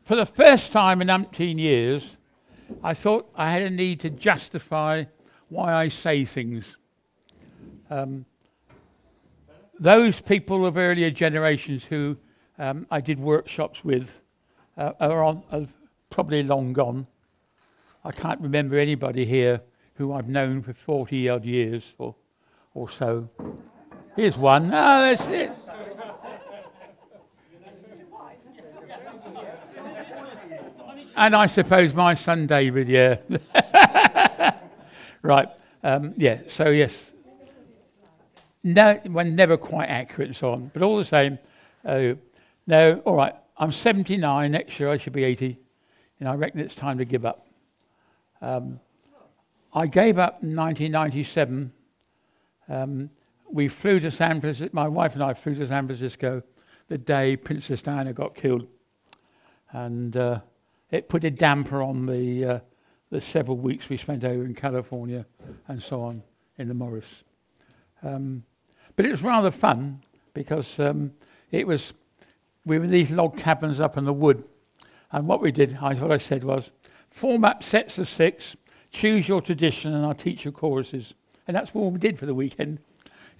For the first time in umpteen years, I thought I had a need to justify why I say things. Those people of earlier generations who I did workshops with are probably long gone. I can't remember anybody here who I've known for 40 odd years or so. Here's one. Oh, that's it. And I suppose my son David, yeah. Right, yeah, so yes. No, well, never quite accurate and so on, but all the same, no, all right, I'm 79, next year I should be 80, and I reckon it's time to give up. I gave up in 1997. We flew to San Francisco, my wife and I flew to San Francisco the day Princess Diana got killed. And it put a damper on the several weeks we spent over in California and so on in the Morris. But it was rather fun because we were in these log cabins up in the wood. And what we did, what I said was, form up sets of 6, choose your tradition, and I'll teach you choruses. And that's what we did for the weekend.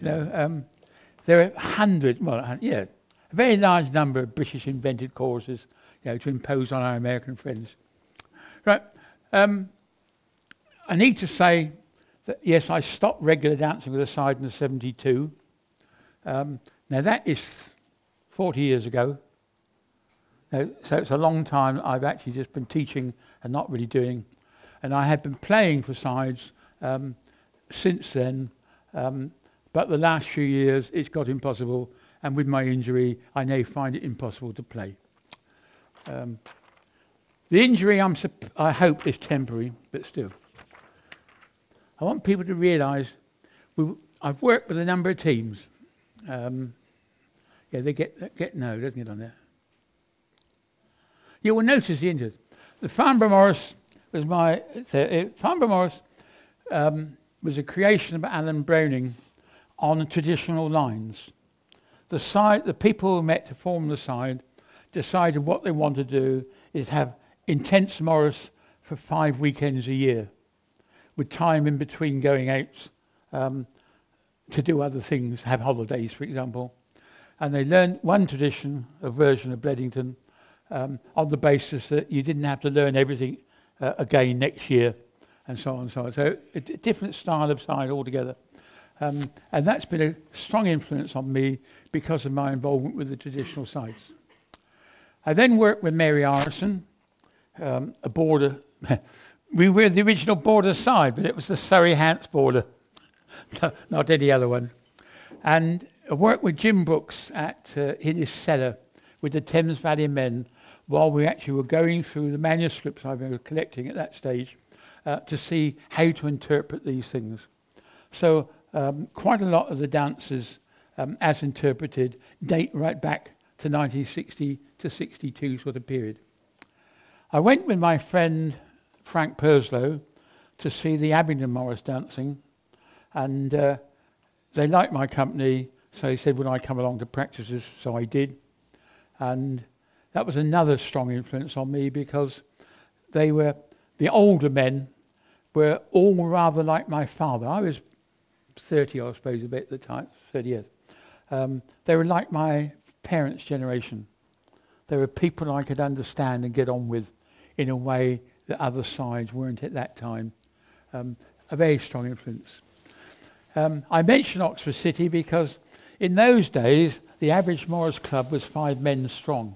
You know, there are a very large number of British invented choruses, you know, to impose on our American friends. Right. I need to say that, yes, I stopped regular dancing with a side in 72. Now that is 40 years ago. So it's a long time I've actually just been teaching and not really doing. And I have been playing for sides since then, but the last few years it's got impossible, and with my injury I now find it impossible to play. The injury I hope is temporary, but still. I want people to realise I've worked with a number of teams. Yeah, they get no, doesn't it on there? You will notice the injuries. The Farnborough Morris was Farnborough Morris was a creation of Alan Browning on traditional lines. The people who met to form the side decided what they want to do is have intense Morris for 5 weekends a year, with time in between going out to do other things, have holidays, for example. And they learned one tradition, a version of Bleddington, on the basis that you didn't have to learn everything again next year, and so on and so on. So a different style of side altogether. And that's been a strong influence on me because of my involvement with the traditional sides. I then worked with Mary Arison, a border. We were the original border side, but it was the Surrey-Hants border, not any other one. And I worked with Jim Brooks in his cellar with the Thames Valley Men while we actually were going through the manuscripts I was collecting at that stage to see how to interpret these things. So quite a lot of the dances, as interpreted, date right back to 1960 to 62 sort of period. I went with my friend Frank Purslow to see the Abingdon Morris dancing, and they liked my company, so he said, would I come along to practices? So I did. And that was another strong influence on me because the older men were all rather like my father. I was 30, I suppose, a bit at the time, 30 years. They were like my parents' generation. They were people I could understand and get on with in a way that other sides weren't at that time. A very strong influence. I mention Oxford City because in those days, the average Morris Club was 5 men strong.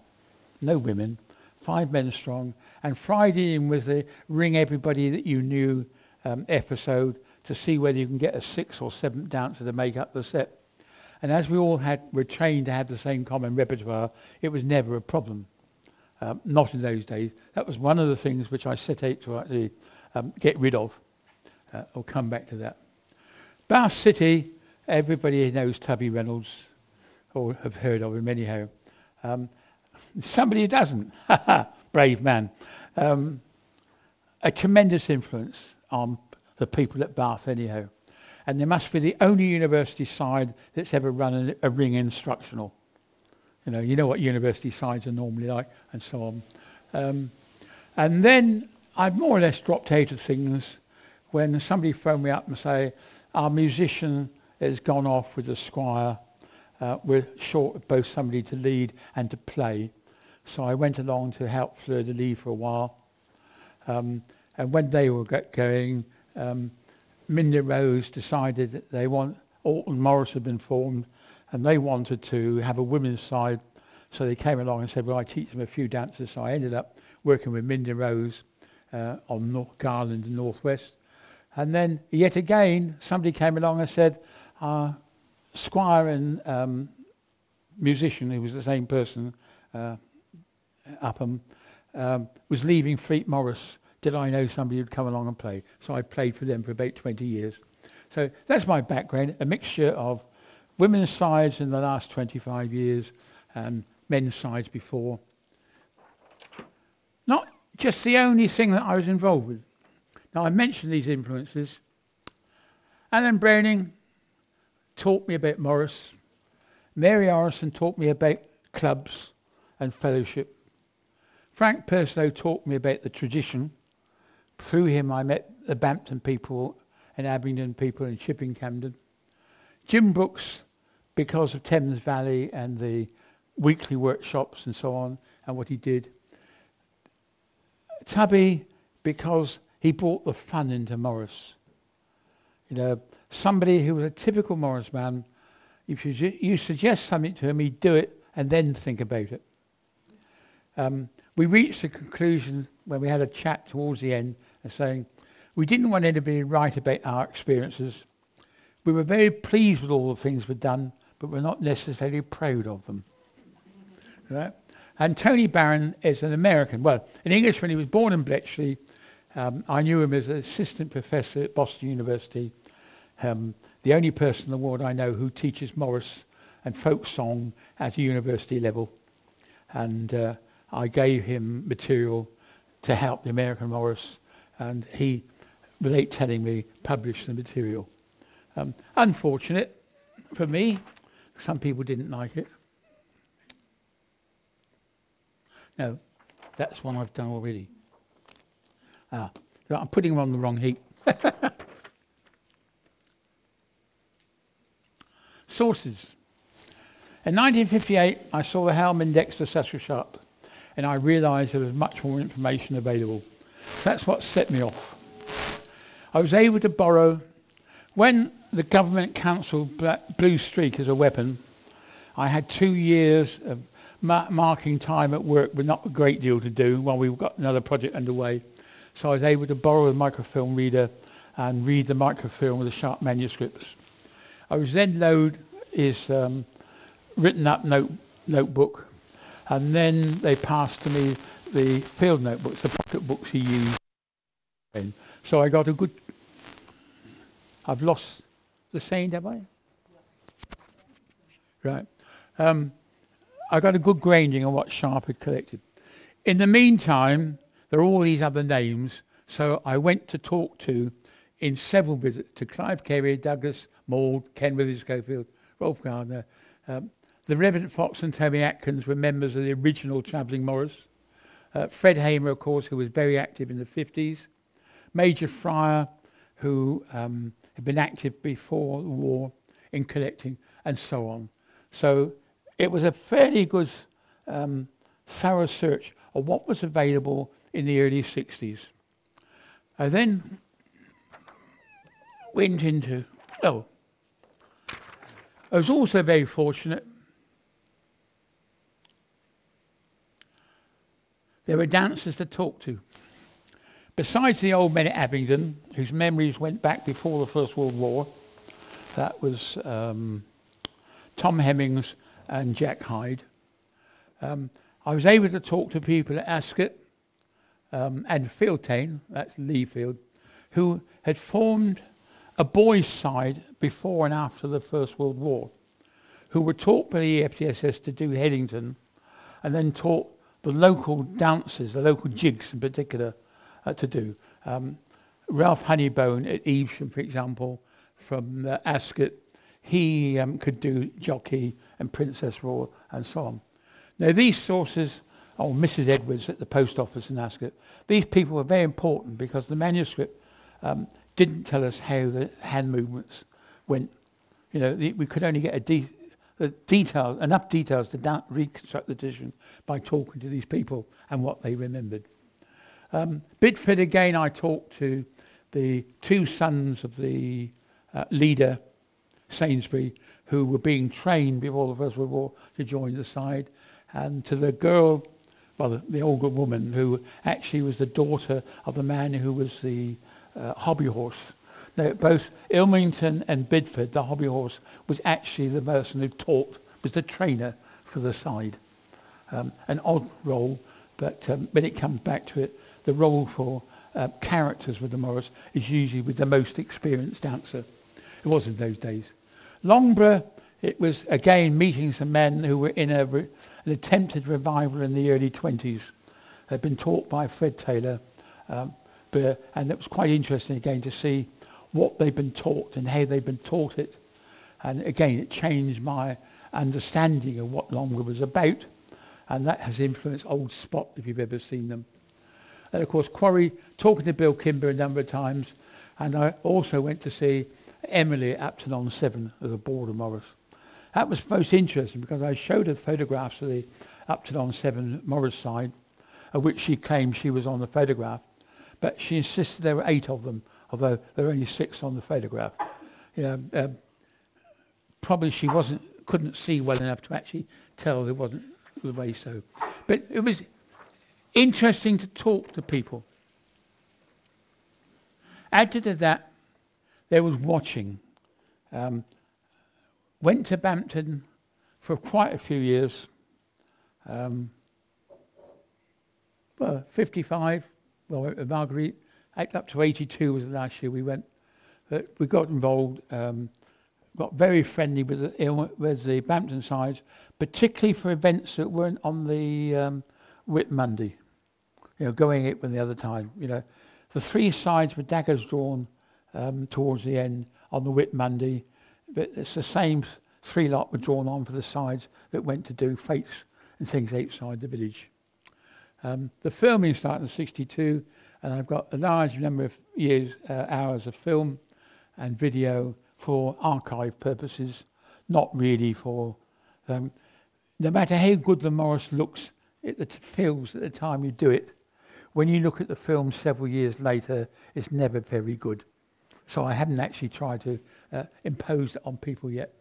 No women, 5 men strong. And Friday in was a ring everybody that you knew episode to see whether you can get a 6th or 7th dancer to make up the set. And as we all were trained to have the same common repertoire, it was never a problem. Not in those days. That was one of the things which I set out to actually get rid of. I'll come back to that. Bath City, everybody knows Tubby Reynolds, or have heard of him anyhow. Somebody who doesn't, brave man. A tremendous influence on the people at Bath anyhow. And they must be the only university side that's ever run a ring instructional. You know what university sides are normally like, and so on. And then I more or less dropped out of things when somebody phoned me up and say, our musician has gone off with the squire. We're short of both somebody to lead and to play. So I went along to help Fleur de Lis for a while. And when they were going, Mindy Rose decided that Alton Morris had been formed, and they wanted to have a women's side. So they came along and said, well, I teach them a few dances. So I ended up working with Mindy Rose on Garland and Northwest. And then yet again, somebody came along and said, squire and musician, who was the same person, Upham, was leaving Fleet Morris. Did I know somebody who'd come along and play? So I played for them for about 20 years. So that's my background, a mixture of women's sides in the last 25 years and men's sides before. Not just the only thing that I was involved with. Now, I mentioned these influences. Alan Browning taught me about Morris. Mary Orison taught me about clubs and fellowship. Frank Perslow taught me about the tradition. Through him, I met the Bampton people and Abingdon people and Chipping Camden. Jim Brooks, because of Thames Valley and the weekly workshops and so on, and what he did. Tubby, because he brought the fun into Morris. Somebody who was a typical Morris man, if you suggest something to him, he'd do it and then think about it. We reached a conclusion when we had a chat towards the end and saying we didn't want anybody to write about our experiences. We were very pleased with all the things we'd done, but we're not necessarily proud of them. Right? And Tony Barron is an American. Well, in English, when he was born in Bletchley, I knew him as an assistant professor at Boston University. The only person in the world I know who teaches Morris and folk song at a university level. And I gave him material to help the American Morris, and he, without telling me, published the material. Unfortunate for me, some people didn't like it. No, that's one I've done already. I'm putting them on the wrong heap. Sources. In 1958, I saw the Helm Index of Cecil Sharp, and I realised there was much more information available. So that's what set me off. I was able to borrow, when the government cancelled Blue Streak as a weapon, I had 2 years of marking time at work with not a great deal to do while we got another project underway. So I was able to borrow a microfilm reader and read the microfilm with the Sharp manuscripts. I was then load his written up notebook, and then they passed to me the field notebooks, the pocket books he used. So I got a good... I've lost the saying, have I? Right. I got a good grounding on what Sharp had collected. In the meantime, there are all these other names, so I went to talk to, in several visits, to Clive Carey, Douglas Mauld, Ken Withers Schofield, Rolf Gardner. The Reverend Fox and Toby Atkins were members of the original Travelling Morris. Fred Hamer, of course, who was very active in the 50s. Major Fryer, who had been active before the war in collecting, and so on. So it was a fairly good, thorough search of what was available in the early 60s. I then went into, I was also very fortunate. There were dancers to talk to. Besides the old men at Abingdon, whose memories went back before the First World War, that was Tom Hemmings and Jack Hyde. I was able to talk to people at Ascot and Fieldtown, that's Lee Field, who had formed a boys' side before and after the First World War, who were taught by the EFTSS to do Headington, and then taught the local dances, the local jigs in particular, to do. Ralph Honeybone at Evesham, for example, from Ascot, he could do Jockey and Princess Royal and so on. Now these sources, Mrs. Edwards at the post office in Ascot, these people were very important because the manuscript didn't tell us how the hand movements went. You know, we could only get enough details to reconstruct the edition by talking to these people and what they remembered. Bidford again, I talked to the two sons of the leader, Sainsbury, who were being trained before the First World War to join the side, and to the girl, well, the older woman, who actually was the daughter of the man who was the hobby horse. Now, both Ilmington and Bidford, the hobby horse, was actually the person who was the trainer for the side. An odd role, but when it comes back to it, the role for characters with the Morris is usually with the most experienced dancer. It was in those days. Longborough, it was again meeting some men who were in an attempted revival in the early 20s. They'd been taught by Fred Taylor, and it was quite interesting again to see what they've been taught and how they've been taught it. And again, it changed my understanding of what Longborough was about, and that has influenced Old Spot, if you've ever seen them. And of course, Quarry, talking to Bill Kimber a number of times, and I also went to see Emily at Upton-on-Severn as a boarder Morris. That was most interesting because I showed her photographs of the Upton-on-Severn Morris side, of which she claimed she was on the photograph, but she insisted there were 8 of them, although there were only 6 on the photograph. You know, probably she couldn't see well enough to actually tell there wasn't the way so. But it was interesting to talk to people. Added to that, there was watching. Went to Bampton for quite a few years. 55, well, went with Marguerite. Up to 82 was the last year we went. But we got involved, got very friendly with the Bampton sides, particularly for events that weren't on the Whit Monday. You know, going it when the other time. You know, the 3 sides with daggers drawn towards the end on the Whit Monday, but it's the same 3 lot were drawn on for the sides that went to do fates and things outside the village. The filming started in 62, and I've got a large number of hours of film and video for archive purposes, not really for... no matter how good the Morris looks, it feels at the time you do it. When you look at the film several years later, it's never very good. So I haven't actually tried to impose it on people yet.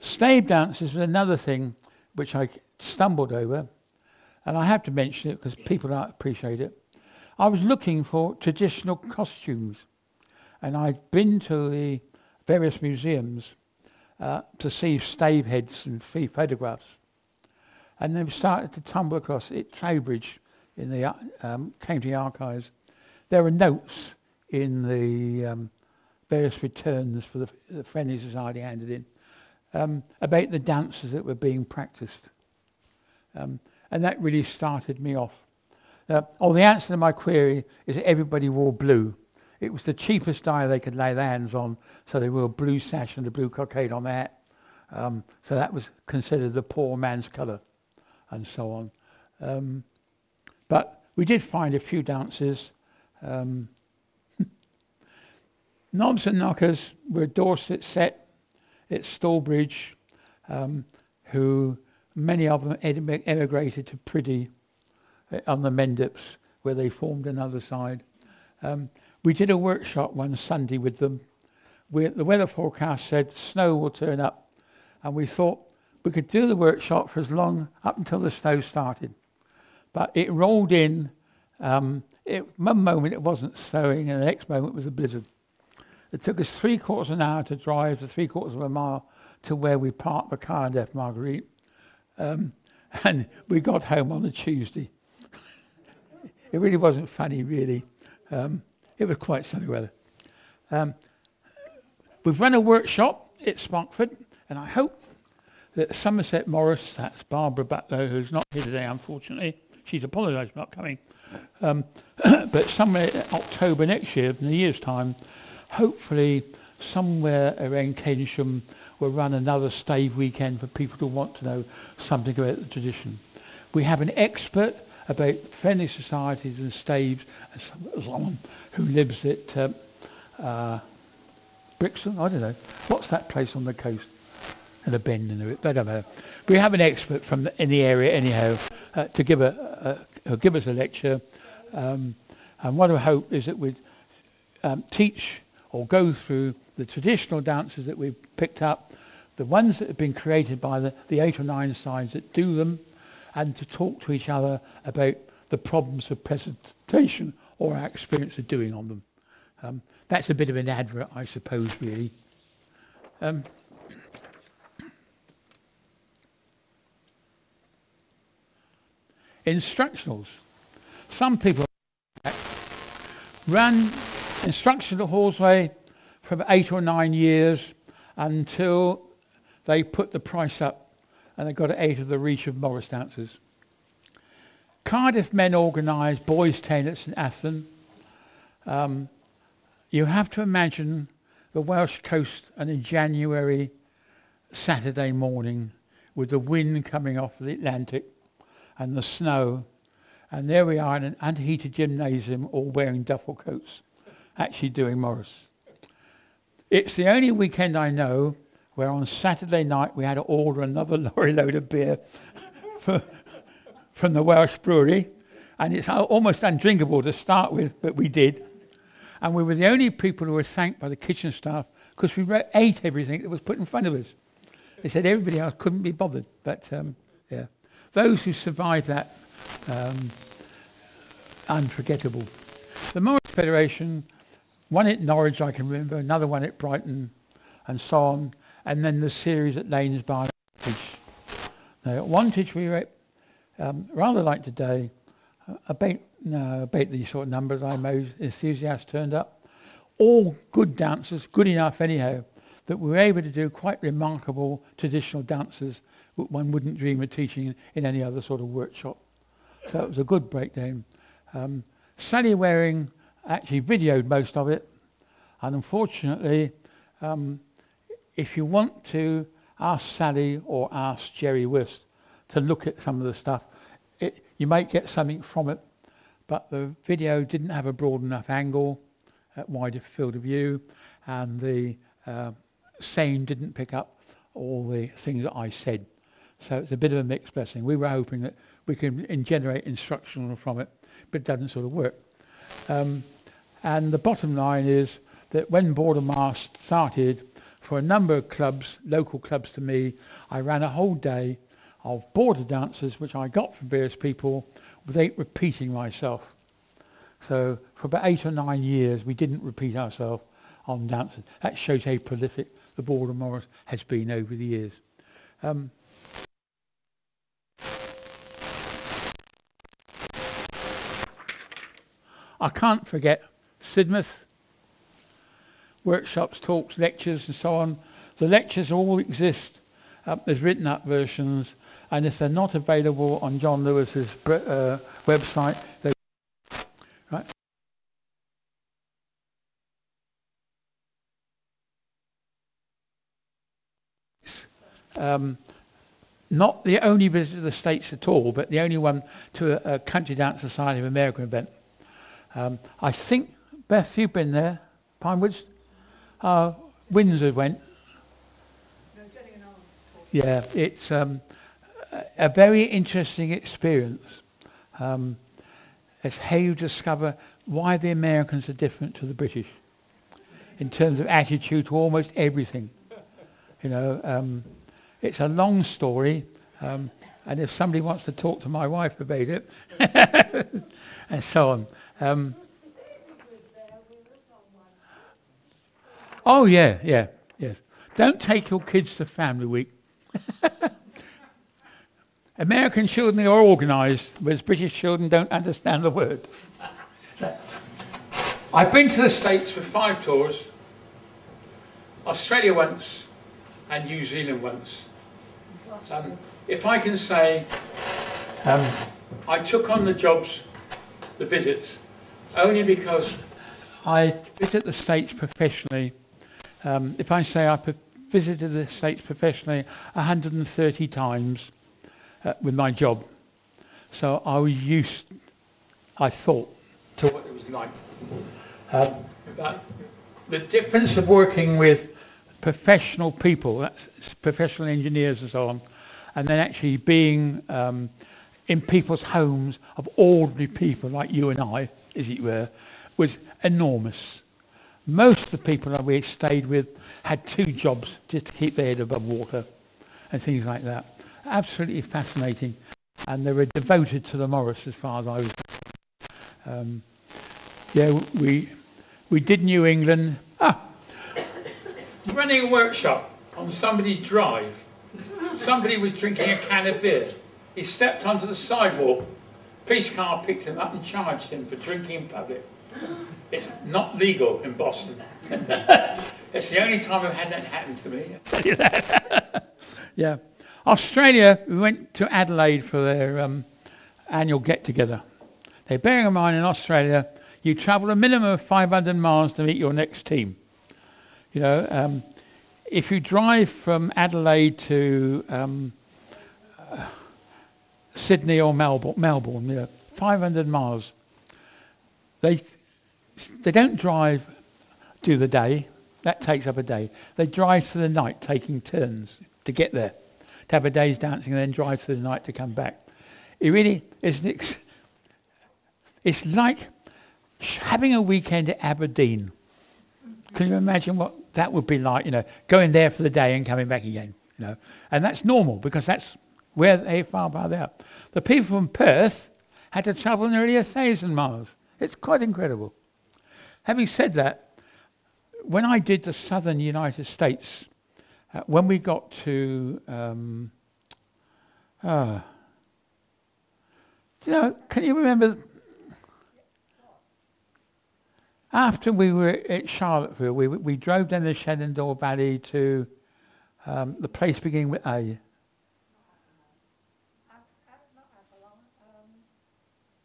Stave dances was another thing which I stumbled over, and I have to mention it because people don't appreciate it. I was looking for traditional costumes, and I'd been to the various museums to see stave heads and see photographs. And then started to tumble across it, Trowbridge, in the county archives. There were notes in the various returns for the Friendly Society handed in about the dances that were being practiced. And that really started me off. The answer to my query is that everybody wore blue. It was the cheapest dye they could lay their hands on, so they wore a blue sash and a blue cockade on their hat. So that was considered the poor man's colour, and so on. But we did find a few dances. Knobs and Knockers were Dorset set at Stallbridge, who many of them emigrated to Priddy on the Mendips, where they formed another side. We did a workshop one Sunday with them. The weather forecast said snow will turn up, and we thought we could do the workshop for as long up until the snow started. But it rolled in. One moment it wasn't snowing, and the next moment it was a blizzard. It took us 3/4 of an hour to drive the 3/4 of a mile to where we parked the car and left Marguerite. And we got home on a Tuesday. It really wasn't funny, really. It was quite sunny weather. We've run a workshop at Spockford, and I hope that Somerset Morris, that's Barbara Butler, who's not here today, unfortunately. She's apologised for not coming. But somewhere in October next year, in a year's time, hopefully somewhere around Keynsham, we'll run another stave weekend for people who want to know something about the tradition. We have an expert about friendly societies and staves, someone who lives at Brixton, I don't know. What's that place on the coast? And a bend in it, I don't know. We have an expert from in the area anyhow to give us a lecture. And what I hope is that we'd teach or go through the traditional dances that we've picked up, the ones that have been created by the 8 or 9 sides that do them, and to talk to each other about the problems of presentation or our experience of doing on them. That's a bit of an advert, I suppose, really. Instructionals. Some people run instructional Horseway for 8 or 9 years until they put the price up and they got it out of the reach of Morris dancers. Cardiff men organised boys' tennis at St Athan. You have to imagine the Welsh coast on a January Saturday morning with the wind coming off the Atlantic and the snow, and there we are in an unheated gymnasium all wearing duffel coats, actually doing Morris. It's the only weekend I know where on Saturday night we had to order another lorry load of beer from the Welsh brewery, and it's almost undrinkable to start with, but we did. And we were the only people who were thanked by the kitchen staff because we ate everything that was put in front of us. They said everybody else couldn't be bothered, but yeah. Those who survived that, unforgettable. The Morris Federation, one at Norwich I can remember, another one at Brighton and so on, and then the series at Lanesbar. Now at Wantage we were rather like today, about these sort of numbers, I most enthusiasts turned up. All good dancers, good enough anyhow, that we were able to do quite remarkable traditional dances that one wouldn't dream of teaching in any other sort of workshop. So it was a good breakdown. Sally Waring actually videoed most of it, and unfortunately, if you want to ask Sally or ask Jerry Wist to look at some of the stuff, you might get something from it, but the video didn't have a broad enough angle, wider field of view, and the sound didn't pick up all the things that I said. So it's a bit of a mixed blessing. We were hoping that we can generate instructional from it, but it doesn't sort of work. And the bottom line is that when Bordermast started, for a number of clubs, local clubs to me, I ran a whole day of border dances, which I got from various people, without repeating myself. So for about 8 or 9 years, we didn't repeat ourselves on dances. That shows how prolific the Border Morris has been over the years. I can't forget Sidmouth, workshops, talks, lectures and so on. The lectures all exist. There's written up versions, and if they're not available on John Lewis's website, they right. Not the only visit to the States at all, but the only one to a Country Dance Society of America event. I think, Beth, you've been there, Pinewoods? Windsor went. No, Jenny and I. Yeah, it's a very interesting experience. It's how you discover why the Americans are different to the British in terms of attitude to almost everything. You know, it's a long story, and if somebody wants to talk to my wife about it, and so on. Oh yeah, yes. Don't take your kids to Family Week. American children are organised, whereas British children don't understand the word. I've been to the States for 5 tours, Australia once, and New Zealand once. If I can say, I took on the jobs, the visits, only because I visit the States professionally. If I say I visited the States professionally 130 times with my job. So I was used, I thought, to what it was like. But the difference of working with professional people, that's professional engineers and so on, and then actually being in people's homes of ordinary people like you and I, as it were, was enormous. Most of the people that we stayed with had 2 jobs just to keep their head above water and things like that. Absolutely fascinating. And they were devoted to the Morris as far as I was. Yeah, we did New England. Running a workshop on somebody's drive. Somebody was drinking a can of beer. He stepped onto the sidewalk. Police car picked him up and charged him for drinking in public. It's not legal in Boston. It's the only time I've had that happen to me. Yeah. Australia, we went to Adelaide for their annual get-together. Now, bearing in mind in Australia, you travel a minimum of 500 miles to meet your next team. You know, if you drive from Adelaide to Sydney or Melbourne, you know, 500 miles. They don't do the day. That takes up a day. They drive for the night, taking turns to get there, to have a day's dancing and then drive for the night to come back. It really is it's like having a weekend at Aberdeen. Can you imagine what that would be like, you know, going there for the day and coming back again, you know? And that's normal because that's where they far by they are. The people from Perth had to travel nearly 1,000 miles. It's quite incredible. Having said that, when I did the southern United States, when we got to, do you know, can you remember? After we were at Charlottesville, we drove down the Shenandoah Valley to the place beginning with A.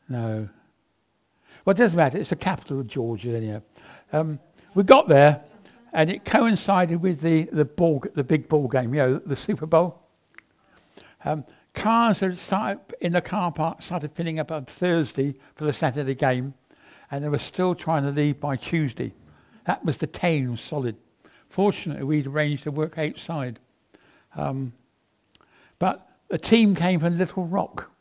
No. Well, it doesn't matter. It's the capital of Georgia, anyhow. We got there, and it coincided with the big ball game, you know, the Super Bowl. Cars had started in the car park started filling up on Thursday for the Saturday game, and they were still trying to leave by Tuesday. That was the town solid. Fortunately, we'd arranged to work outside. But the team came from Little Rock.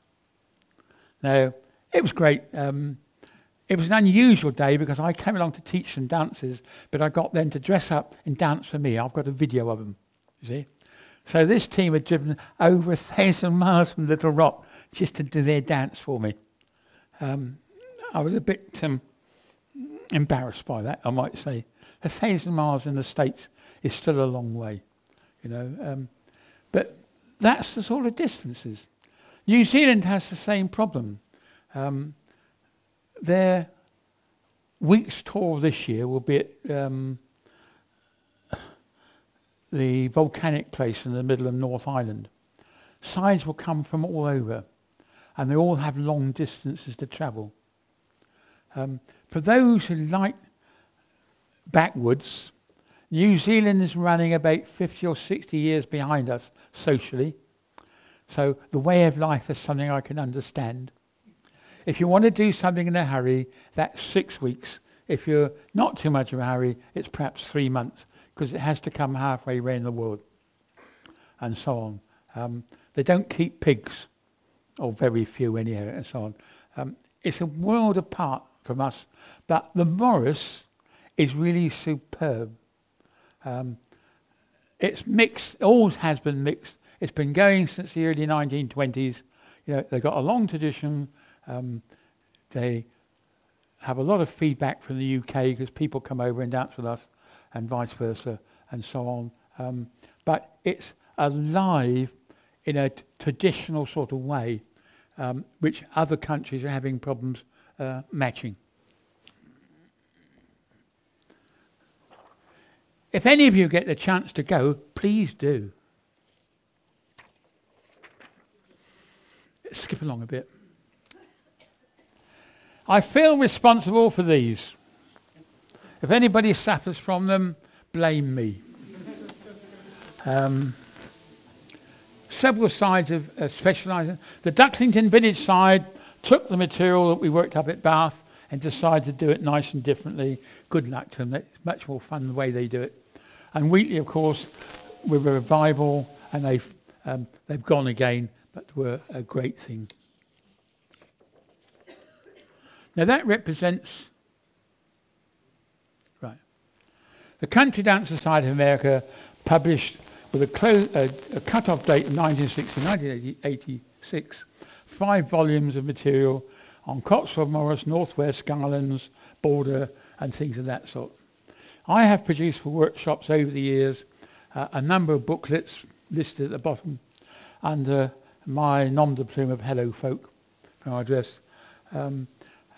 Now, it was great. It was an unusual day because I came along to teach some dances, but I got them to dress up and dance for me. I've got a video of them, you see. So this team had driven over 1,000 miles from Little Rock just to do their dance for me. I was a bit embarrassed by that, I might say. 1,000 miles in the States is still a long way, you know. But that's the sort of distances. New Zealand has the same problem. Their week's tour this year will be at the volcanic place in the middle of North Island. Sides will come from all over, and they all have long distances to travel. For those who like backwoods, New Zealand is running about 50 or 60 years behind us socially. So the way of life is something I can understand. If you want to do something in a hurry, that's 6 weeks. If you're not too much of a hurry, it's perhaps 3 months, because it has to come halfway around the world, and so on. They don't keep pigs, or very few anyhow, and so on. It's a world apart from us, but the Morris is really superb. It's mixed, it always has been mixed. It's been going since the early 1920s. You know, they've got a long tradition. They have a lot of feedback from the UK because people come over and dance with us, and vice versa, and so on. But it's alive in a traditional sort of way, which other countries are having problems matching. If any of you get the chance to go, please do. Let's skip along a bit. I feel responsible for these. If anybody suffers from them, blame me. Several sides of specialising. The Ducklington village side took the material that we worked up at Bath and decided to do it nice and differently. Good luck to them. It's much more fun the way they do it. And Wheatley, of course, with a revival, and they've gone again, but were a great thing. Now that represents, right, the Country Dance Society of America published with a cut-off date of 1986, 5 volumes of material on Cotswold Morris, Northwest, Garlands, Border, and things of that sort. I have produced for workshops over the years a number of booklets listed at the bottom under my nom de plume of Hello Folk from our address. And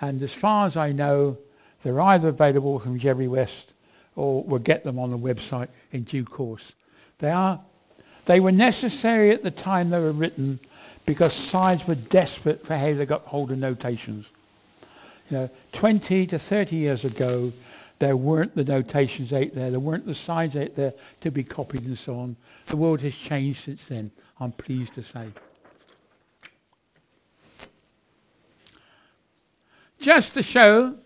as far as I know, they're either available from Jerry West or we'll get them on the website in due course. They were necessary at the time they were written because sides were desperate for how they got hold of notations. 20 to 30 years ago, there weren't the notations out there. There weren't the sides out there to be copied and so on. The world has changed since then, I'm pleased to say. Just to show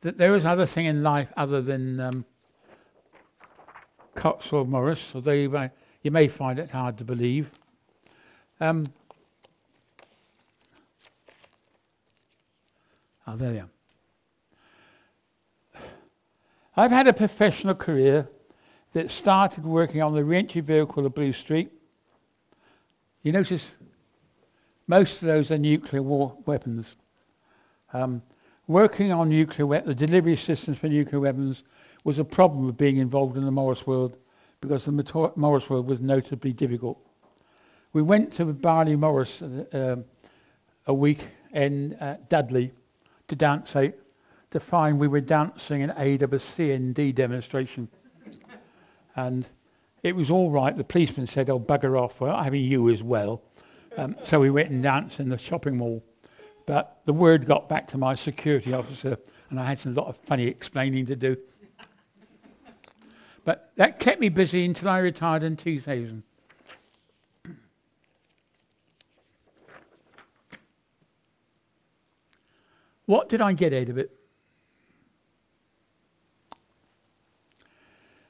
that there is other thing in life other than Cotswold Morris, although you may find it hard to believe. Oh, there they are. I've had a professional career that started working on the re-entry vehicle of Blue Street. You notice most of those are nuclear war weapons. Working on the delivery systems for nuclear weapons was a problem with being involved in the Morris world because the Morris world was notably difficult. We went to Barley Morris a week in Dudley to dance out to find we were dancing in aid of a CND demonstration. And it was all right. The policeman said, "Oh, bugger off, we're not having you as well." So we went and danced in the shopping mall. But the word got back to my security officer, and I had a lot of funny explaining to do. But that kept me busy until I retired in 2000. What did I get out of it?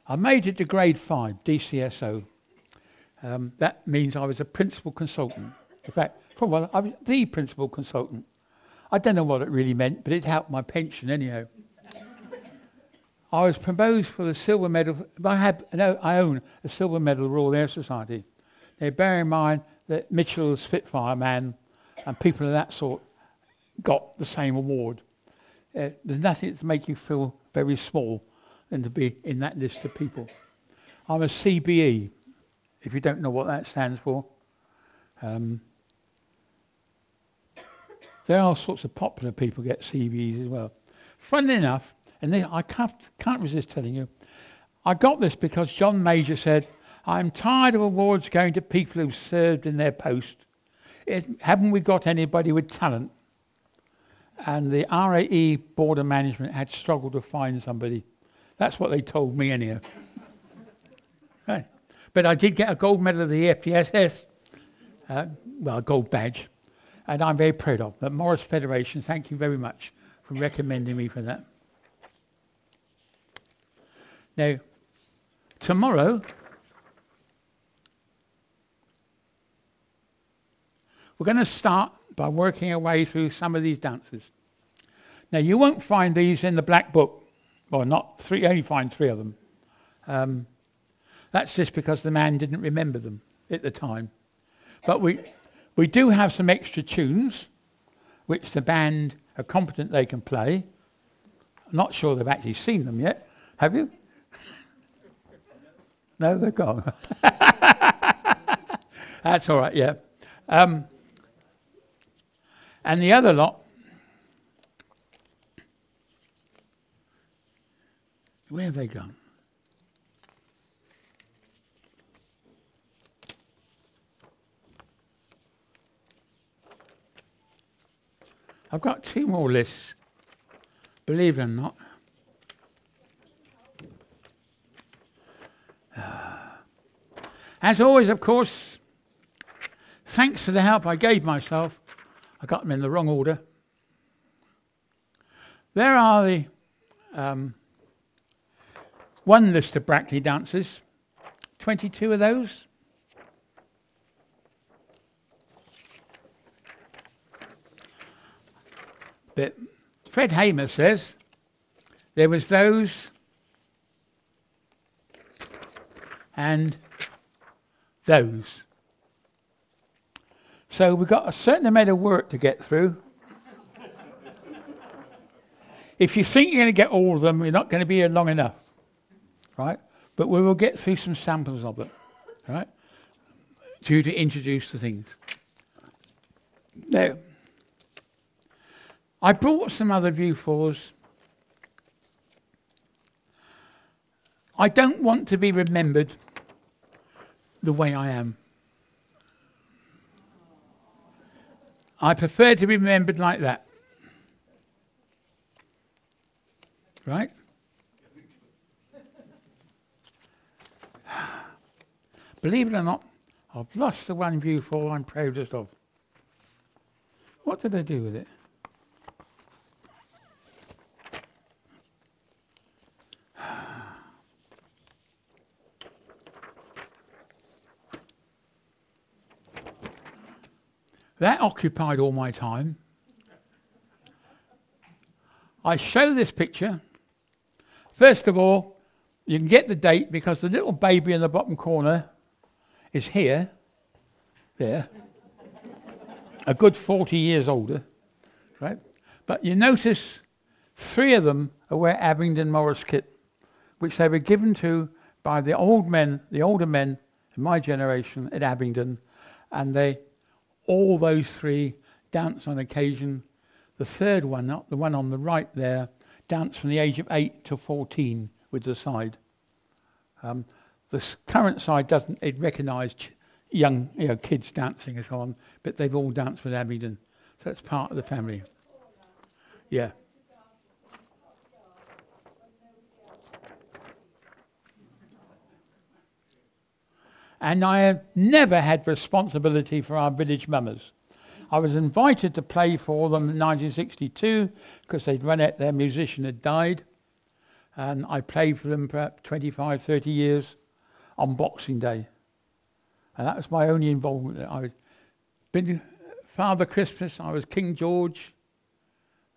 I made it to grade 5, DCSO. That means I was a principal consultant. In fact, for a while, I was the principal consultant. I don't know what it really meant, but it helped my pension anyhow. I was proposed for the silver medal. I own a silver medal Royal Air Society. Now, bear in mind that Mitchell's Spitfire man and people of that sort got the same award. There's nothing to make you feel very small than to be in that list of people. I'm a CBE, if you don't know what that stands for. There are all sorts of popular people get CBEs as well. Funnily enough, and I can't resist telling you, I got this because John Major said, "I'm tired of awards going to people who've served in their post. Haven't we got anybody with talent?" And the RAE Board of Management had struggled to find somebody. That's what they told me anyhow. Right. But I did get a gold medal of the FPSS, a gold badge, and I'm very proud of. The Morris Federation, thank you very much for recommending me for that. Now, tomorrow, we're going to start by working our way through some of these dances. Now, you won't find these in the black book. Well, not three, only find 3 of them. That's just because the man didn't remember them at the time. But we do have some extra tunes, which the band are competent they can play. I'm not sure they've actually seen them yet. Have you? No, they're gone. That's all right, yeah. And the other lot, where have they gone? I've got 2 more lists, believe it or not. As always, of course, thanks to the help I gave myself, I got them in the wrong order. There are the one list of Brackley dancers, 22 of those. But Fred Hamer says there was those and those. So we've got a certain amount of work to get through. If you think you're going to get all of them, you're not going to be here long enough, right? But we will get through some samples of them, right? To introduce the things. Now, I brought some other view fours. I don't want to be remembered the way I am. I prefer to be remembered like that. Right? Believe it or not, I've lost the one view four I'm proudest of. What did I do with it? That occupied all my time. I show this picture. First of all, you can get the date because the little baby in the bottom corner is here, there, a good 40 years older, right? But you notice 3 of them are wearing Abingdon Morris kit, which they were given to by the older men in my generation at Abingdon, and all those 3 dance on occasion. The third one, not the one on the right there, danced from the age of 8 to 14 with the side. The current side doesn't recognise young kids dancing and so on, but they've all danced with Abingdon, so it's part of the family. Yeah. And I have never had responsibility for our village mummers. I was invited to play for them in 1962 because they'd run out, their musician had died. And I played for them for 25, 30 years on Boxing Day. And that was my only involvement. I'd been Father Christmas, I was King George,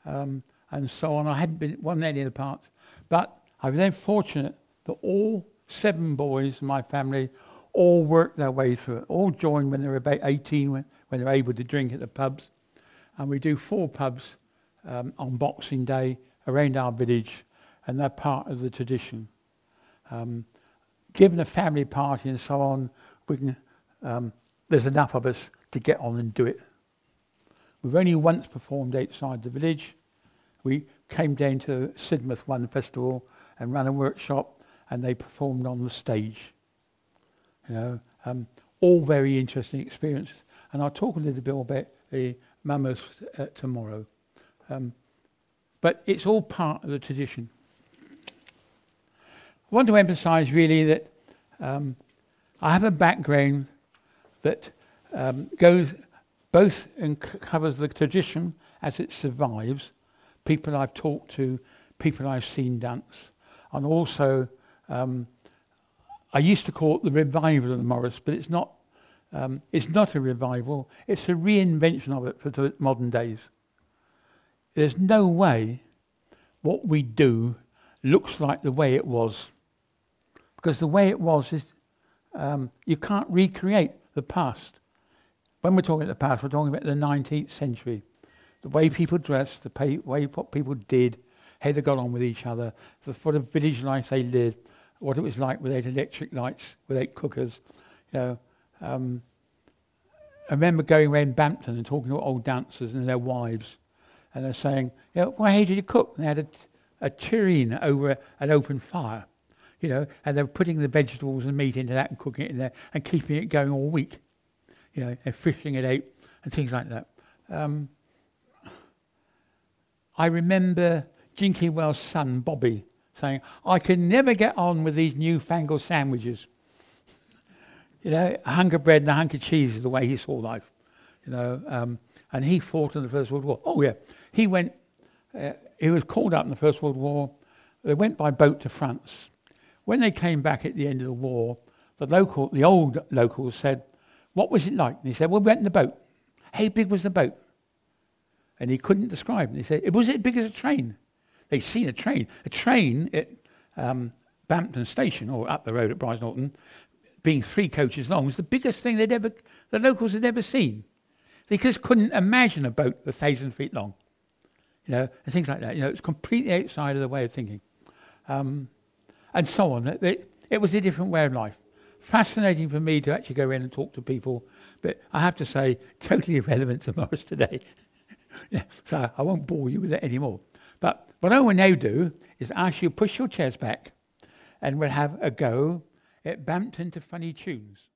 and so on. I hadn't won any of the parts. But I was then fortunate that all 7 boys in my family all worked their way through it, all joined when they were about 18, when they were able to drink at the pubs. And we do 4 pubs on Boxing Day around our village, and they're part of the tradition. Given a family party and so on, we can, there's enough of us to get on and do it. We've only once performed outside the village. We came down to Sidmouth one festival and ran a workshop, and they performed on the stage. All very interesting experiences. And I'll talk a little bit about the mummers tomorrow. But it's all part of the tradition. I want to emphasise really that I have a background that goes both and covers the tradition as it survives, people I've talked to, people I've seen dance, and also I used to call it the revival of the Morris, but it's not a revival, it's a reinvention of it for the modern days. There's no way what we do looks like the way it was. Because the way it was is, you can't recreate the past. When we're talking about the past, we're talking about the 19th century. The way people dressed, the way what people did, how they got on with each other, the sort of village life they lived, what it was like without electric lights, without cookers. I remember going around Bampton and talking to old dancers and their wives, and they're saying, well, how did you cook? And they had a tureen over an open fire, and they were putting the vegetables and meat into that and cooking it in there and keeping it going all week, and fishing it out and things like that. I remember Jinky Well's son, Bobby, saying, I can never get on with these newfangled sandwiches. You know, a hunk of bread and a hunk of cheese is the way he saw life. You know, and he fought in the First World War. Oh yeah, he went. He was called up in the First World War. They went by boat to France. When they came back at the end of the war, the old locals said, "What was it like?" And he said, "Well, we went in the boat. How big was the boat?" And he couldn't describe it. And he said, "Was it big as a train?" They'd seen a train. A train at Bampton Station, or up the road at Brize Norton, being 3 coaches long, was the biggest thing the locals had ever seen. They just couldn't imagine a boat 1,000 feet long. You know, and things like that. You know, it's completely outside of the way of thinking. And so on. It was a different way of life. Fascinating for me to actually go in and talk to people, but I have to say, totally irrelevant to Morris today. Yeah, so I won't bore you with it anymore. But what I will now do is ask you to push your chairs back, and we'll have a go at Bampton to Funny Tunes.